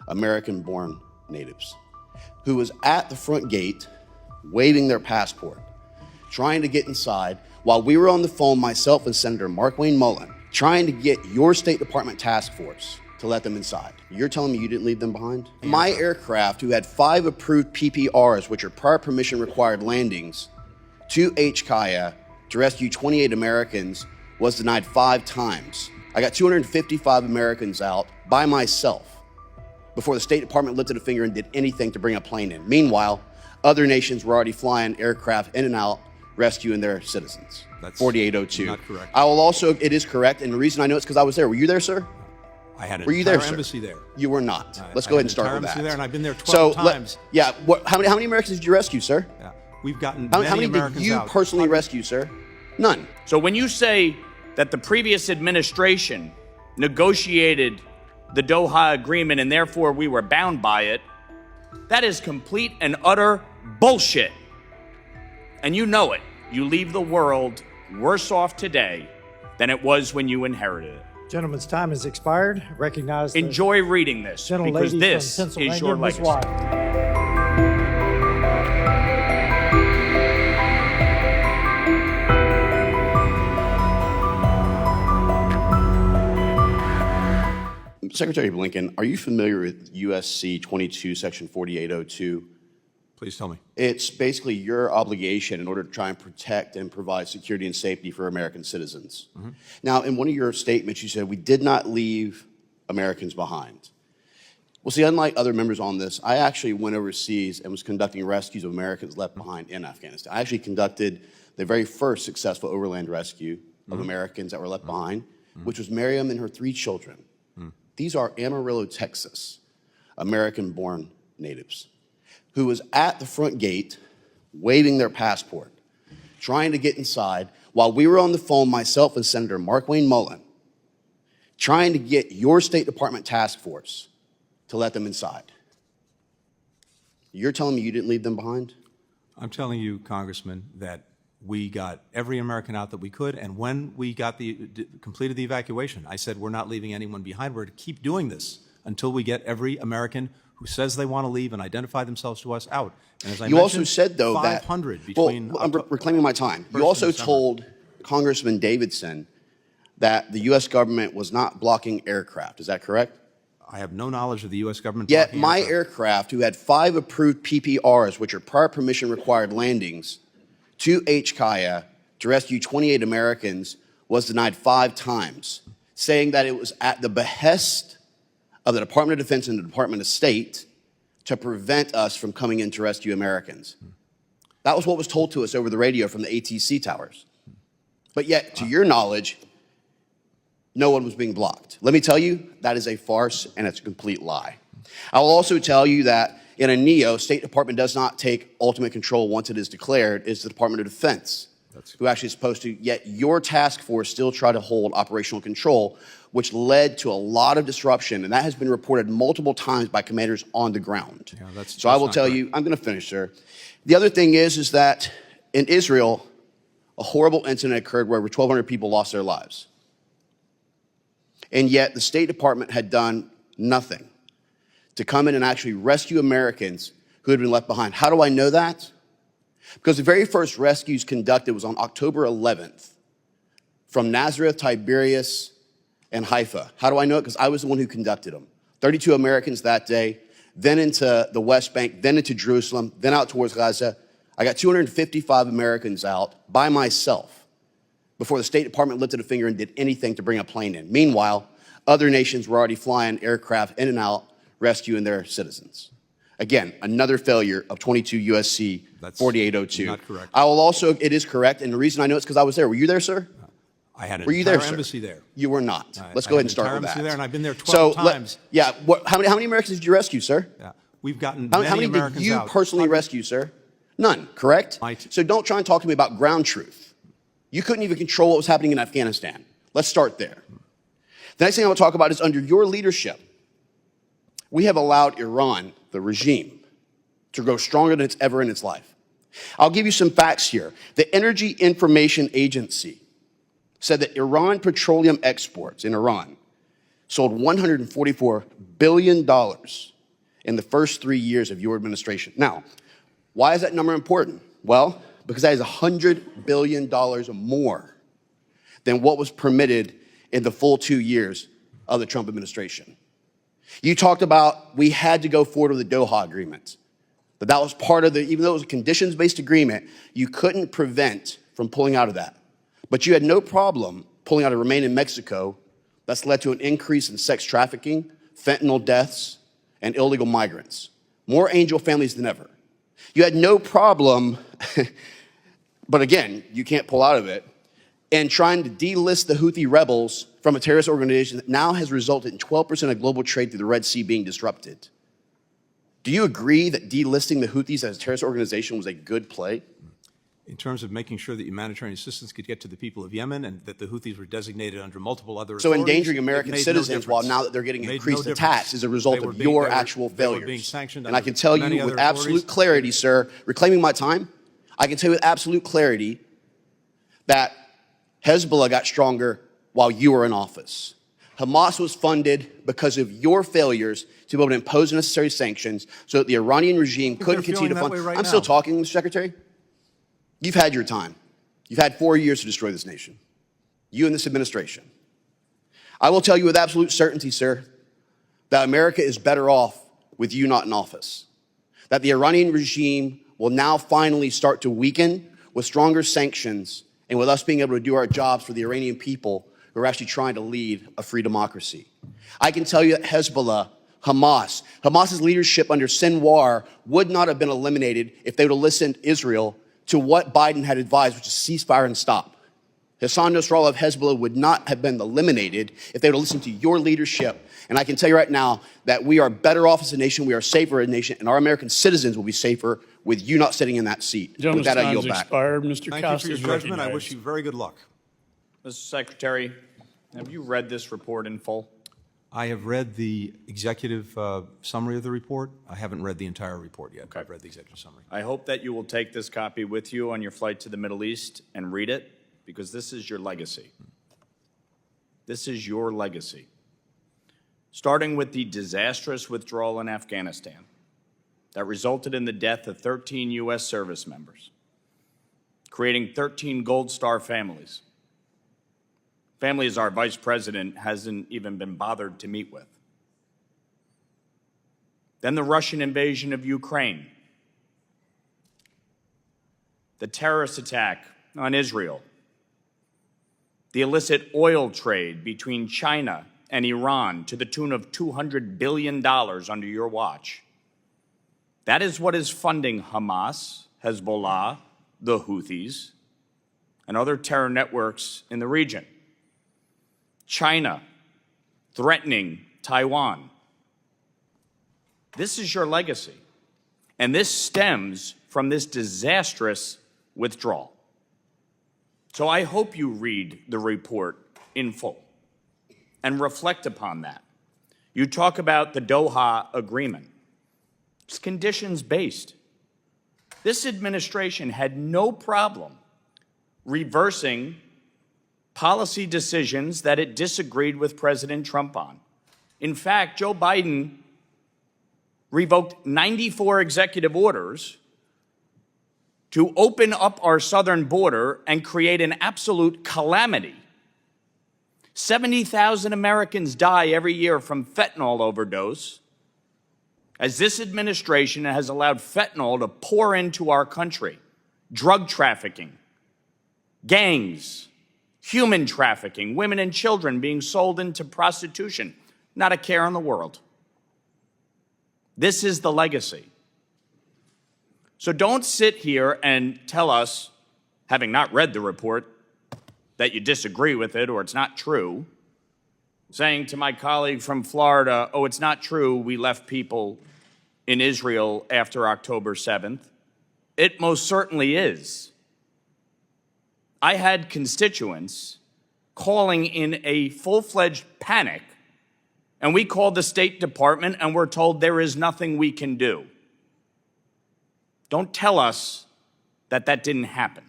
American-born natives, who was at the front gate waving their passport, trying to get inside while we were on the phone, myself and Senator Markwayne Mullin, trying to get your State Department task force to let them inside. You're telling me you didn't leave them behind? My aircraft, who had 5 approved PPRs, which are prior permission required landings, to HKIA to rescue 28 Americans, was denied 5 times. I got 255 Americans out by myself before the State Department lifted a finger and did anything to bring a plane in. Meanwhile, other nations were already flying aircraft in and out, rescuing their citizens. That's 4802. not correct. I will also, it is correct, and the reason I know it's because I was there. Were you there, sir? I had an Were you there, entire sir? embassy there. You were not. Let's go ahead and start with that. There, and I've been there 12 times. How many Americans did you rescue, sir? Yeah. We've gotten How many many Americans did you out. personally rescue, sir? None. So when you say that the previous administration negotiated the Doha Agreement and therefore we were bound by it, that is complete and utter bullshit. And you know it. You leave the world worse off today than it was when you inherited it. Gentleman's time has expired. Recognize the Enjoy reading this, because gentlelady this from is Pennsylvania, your Ms. legacy. White. Secretary Blinken, are you familiar with USC 22, Section 4802? Please tell me. It's basically your obligation in order to try and protect and provide security and safety for American citizens. Mm-hmm. Now, in one of your statements, you said, we did not leave Americans behind. Well, see, unlike other members on this, I actually went overseas and was conducting rescues of Americans left behind in Afghanistan. I actually conducted the very first successful overland rescue of Americans that were left behind, which was Miriam and her 3 children. These are Amarillo, Texas, American-born natives, who was at the front gate waving their passport, trying to get inside while we were on the phone, myself and Senator Markwayne Mullin, trying to get your State Department task force to let them inside. You're telling me you didn't leave them behind? I'm telling you, Congressman, that we got every American out that we could, and when we got completed the evacuation, I said we're not leaving anyone behind. We're to keep doing this until we get every American who says they want to leave and identify themselves to us out. And as I you also said, though, 500 that between. I'm reclaiming my time. You also told Congressman Davidson that the U.S. government was not blocking aircraft. Is that correct? I have no knowledge of the U.S. government. Yet my aircraft, who had 5 approved PPRs, which are prior permission required landings, to HKIA to rescue 28 Americans, was denied 5 times, saying that it was at the behest of the Department of Defense and the Department of State to prevent us from coming in to rescue Americans. That was what was told to us over the radio from the ATC towers. But yet, to your knowledge, no one was being blocked. Let me tell you, that is a farce and it's a complete lie. I will also tell you that in a NEO, State Department does not take ultimate control once it is declared. It's the Department of Defense who actually is supposed to, yet your task force still try to hold operational control, which led to a lot of disruption, and that has been reported multiple times by commanders on the ground. Yeah, so I will tell you, I'm going to finish, sir. The other thing is that in Israel, a horrible incident occurred where over 1,200 people lost their lives. And yet the State Department had done nothing to come in and actually rescue Americans who had been left behind. How do I know that? Because the very first rescues conducted was on October 11th from Nazareth, Tiberias, and Haifa. How do I know it? Because I was the one who conducted them. 32 Americans that day, then into the West Bank, then into Jerusalem, then out towards Gaza. I got 255 Americans out by myself before the State Department lifted a finger and did anything to bring a plane in. Meanwhile, other nations were already flying aircraft in and out, rescuing their citizens. Again, another failure of 22 USC 4802. Not correct. I will also, it is correct, and the reason I know it's because I was there. Were you there, sir? I had an Were you there, entire sir? embassy there. You were not. Let's go ahead and start with that. There, and I've been there 12 times. How many Americans did you rescue, sir? Yeah. We've gotten how many many Americans did you out. personally rescue, sir? None, correct? So don't try and talk to me about ground truth. You couldn't even control what was happening in Afghanistan. Let's start there. The next thing I want to talk about is under your leadership, we have allowed Iran, the regime, to grow stronger than it's ever in its life. I'll give you some facts here. The Energy Information Agency said that Iran petroleum exports in Iran sold $144 billion in the first 3 years of your administration. Now, why is that number important? Well, because that is $100 billion more than what was permitted in the full 2 years of the Trump administration. You talked about we had to go forward with the Doha agreement. That was part of even though it was a conditions-based agreement, you couldn't prevent from pulling out of that. But you had no problem pulling out of Remain in Mexico. That's led to an increase in sex trafficking, fentanyl deaths, and illegal migrants. More angel families than ever. You had no problem, but again, you can't pull out of it, and trying to delist the Houthi rebels from a terrorist organization that now has resulted in 12% of global trade through the Red Sea being disrupted. Do you agree that delisting the Houthis as a terrorist organization was a good play? In terms of making sure that humanitarian assistance could get to the people of Yemen and that the Houthis were designated under multiple other So authorities, endangering American citizens while now that they're getting increased attacks as a result of your actual failures. And I can tell you with absolute clarity, sir, reclaiming my time, I can tell you with absolute clarity that Hezbollah got stronger while you were in office. Hamas was funded because of your failures to be able to impose necessary sanctions so that the Iranian regime couldn't continue to fund. I'm still talking, Mr. Secretary. You've had your time. You've had 4 years to destroy this nation. You and this administration. I will tell you with absolute certainty, sir, that America is better off with you not in office. That the Iranian regime will now finally start to weaken with stronger sanctions and with us being able to do our jobs for the Iranian people who are actually trying to lead a free democracy. I can tell you that Hezbollah, Hamas's leadership under Sinwar would not have been eliminated if they would have listened to Israel to what Biden had advised, which is ceasefire and stop. Hassan Nasrallah of Hezbollah would not have been eliminated if they would have listened to your leadership. And I can tell you right now that we are better off as a nation, we are safer as a nation, and our American citizens will be safer with you not sitting in that seat. Gentleman's With that, I time's yield back. expired. Mr. Thank Costa you is for your judgment. I recognized. wish you very good luck. Mr. Secretary, have you read this report in full? I have read the executive summary of the report. I haven't read the entire report yet. Okay. I've read the executive summary. I hope that you will take this copy with you on your flight to the Middle East and read it, because this is your legacy. This is your legacy. Starting with the disastrous withdrawal in Afghanistan that resulted in the death of 13 U.S. service members, creating 13 Gold Star families. Families our vice president hasn't even been bothered to meet with. Then the Russian invasion of Ukraine, the terrorist attack on Israel, the illicit oil trade between China and Iran to the tune of $200 billion under your watch. That is what is funding Hamas, Hezbollah, the Houthis, and other terror networks in the region. China threatening Taiwan. This is your legacy, and this stems from this disastrous withdrawal. So I hope you read the report in full and reflect upon that. You talk about the Doha agreement. It's conditions-based. This administration had no problem reversing policy decisions that it disagreed with President Trump on. In fact, Joe Biden revoked 94 executive orders to open up our southern border and create an absolute calamity. 70,000 Americans die every year from fentanyl overdose, as this administration has allowed fentanyl to pour into our country. Drug trafficking, gangs, human trafficking, women and children being sold into prostitution, not a care in the world. This is the legacy. So don't sit here and tell us, having not read the report, that you disagree with it or it's not true, saying to my colleague from Florida, oh, it's not true, we left people in Israel after October 7th. It most certainly is. I had constituents calling in a full-fledged panic, and we called the State Department and we're told there is nothing we can do. Don't tell us that that didn't happen.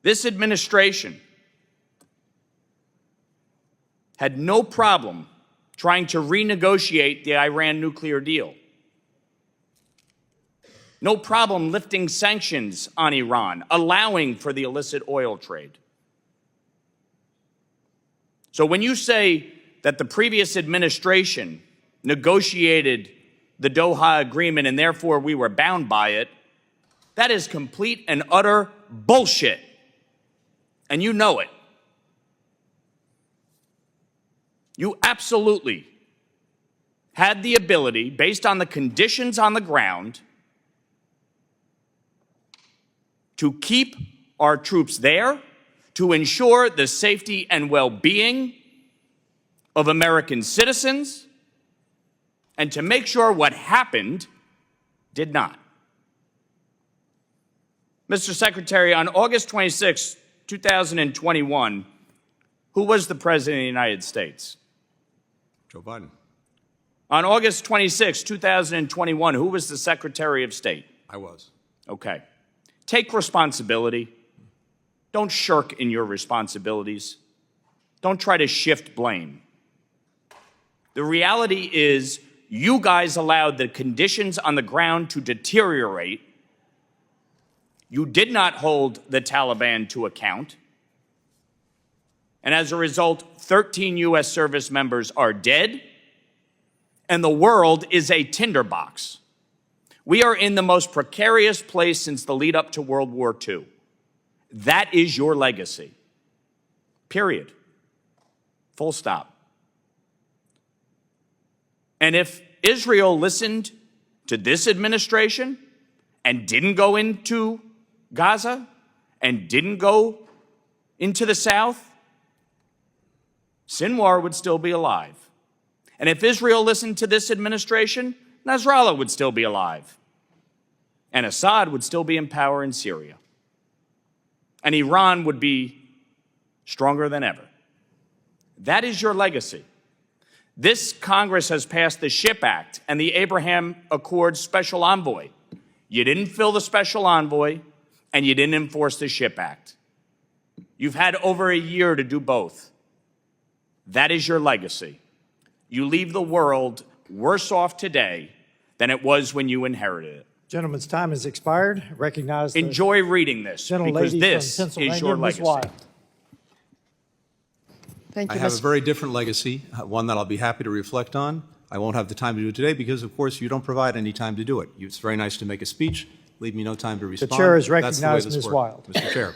This administration had no problem trying to renegotiate the Iran nuclear deal. No problem lifting sanctions on Iran, allowing for the illicit oil trade. So when you say that the previous administration negotiated the Doha Agreement and therefore we were bound by it, that is complete and utter bullshit. And you know it. You absolutely had the ability, based on the conditions on the ground, to keep our troops there, to ensure the safety and well-being of American citizens, and to make sure what happened did not. Mr. Secretary, on August 26, 2021, who was the President of the United States? Joe Biden. On August 26, 2021, who was the Secretary of State? I was. Okay. Take responsibility. Don't shirk in your responsibilities. Don't try to shift blame. The reality is you guys allowed the conditions on the ground to deteriorate. You did not hold the Taliban to account. And as a result, 13 U.S. service members are dead, and the world is a tinderbox. We are in the most precarious place since the lead up to World War II. That is your legacy. Period. Full stop. And if Israel listened to this administration and didn't go into Gaza and didn't go into the south, Sinwar would still be alive. And if Israel listened to this administration, Nasrallah would still be alive. And Assad would still be in power in Syria. And Iran would be stronger than ever. That is your legacy. This Congress has passed the SHIP Act and the Abraham Accords Special Envoy. You didn't fill the Special Envoy, and you didn't enforce the SHIP Act. You've had over a year to do both. That is your legacy. You leave the world worse off today than it was when you inherited it. Gentleman's time has expired. Recognize the Enjoy reading this, because gentlelady this from is Pennsylvania, your Ms. legacy. Wyatt. Thank I you, have a Mr. very different legacy, one that I'll be happy to reflect on. I won't have the time to do it today because, of course, you don't provide any time to do it. It's very nice to make a speech. Leave me no time to respond. chair has That's the way recognized this Ms. works. Wild. Mr. Chair.